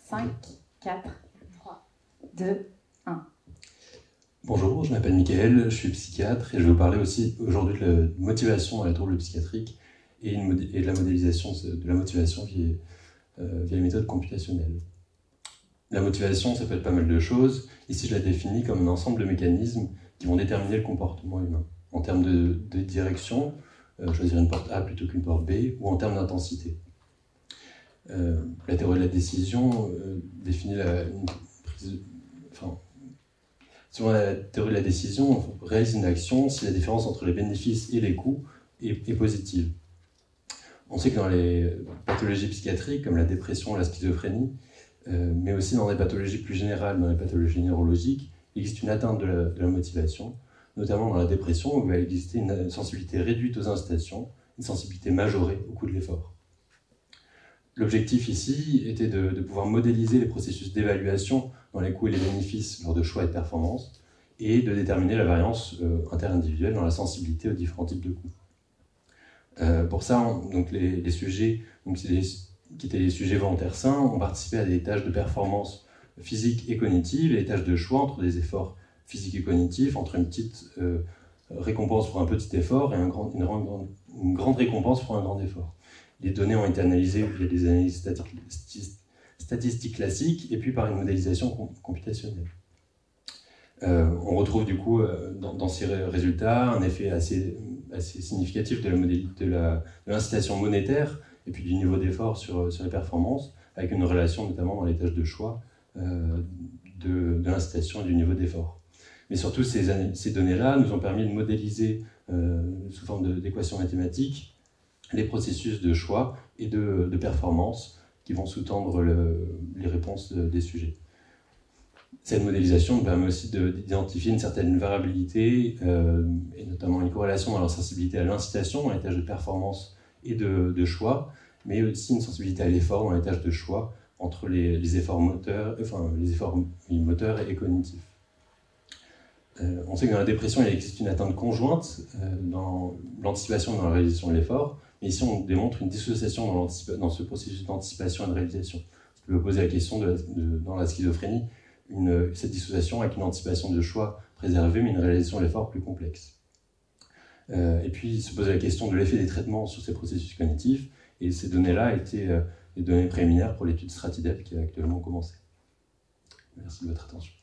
5, 4, 3, 2, 1. Bonjour, je m'appelle Mickaël, je suis psychiatre et je vais vous parler aussi aujourd'hui de la motivation dans les troubles psychiatriques et de la modélisation de la motivation via les méthodes computationnelles. La motivation, ça peut être pas mal de choses. Ici, je la définis comme un ensemble de mécanismes qui vont déterminer le comportement humain. En termes de direction, choisir une porte A plutôt qu'une porte B, ou en termes d'intensité. La théorie de la décision définit selon la théorie de la décision, on réalise une action si la différence entre les bénéfices et les coûts est positive. On sait que dans les pathologies psychiatriques, comme la dépression, la schizophrénie, mais aussi dans des pathologies plus générales, dans les pathologies neurologiques, il existe une atteinte de la motivation, notamment dans la dépression, où il va exister une sensibilité réduite aux incitations, une sensibilité majorée au coût de l'effort. L'objectif ici était de pouvoir modéliser les processus d'évaluation dans les coûts et les bénéfices lors de choix et de performance, et de déterminer la variance interindividuelle dans la sensibilité aux différents types de coûts. Pour ça, donc les sujets qui étaient des sujets volontaires sains ont participé à des tâches de performance physique et cognitive, et des tâches de choix entre des efforts physiques et cognitifs, entre une petite récompense pour un petit effort et une grande récompense pour un grand effort. Les données ont été analysées via des analyses statistiques classiques et puis par une modélisation computationnelle. On retrouve du coup dans ces résultats un effet assez significatif de l'incitation monétaire et puis du niveau d'effort sur les performances, avec une relation notamment dans les tâches de choix de l'incitation et du niveau d'effort. Mais surtout, ces données-là nous ont permis de modéliser sous forme d'équations mathématiques les processus de choix et de performance qui vont sous-tendre les réponses des sujets. Cette modélisation nous permet aussi d'identifier une certaine variabilité et notamment une corrélation dans leur sensibilité à l'incitation dans les tâches de performance et de choix, mais aussi une sensibilité à l'effort dans les tâches de choix entre les efforts moteurs et cognitifs. On sait que dans la dépression, il existe une atteinte conjointe dans l'anticipation et dans la réalisation de l'effort, mais ici on démontre une dissociation dans ce processus d'anticipation et de réalisation. Ce qui peut poser la question dans la schizophrénie, cette dissociation avec une anticipation de choix préservée, mais une réalisation de l'effort plus complexe. Et puis se pose la question de l'effet des traitements sur ces processus cognitifs, et ces données-là étaient des données préliminaires pour l'étude Stratidep qui a actuellement commencé. Merci de votre attention.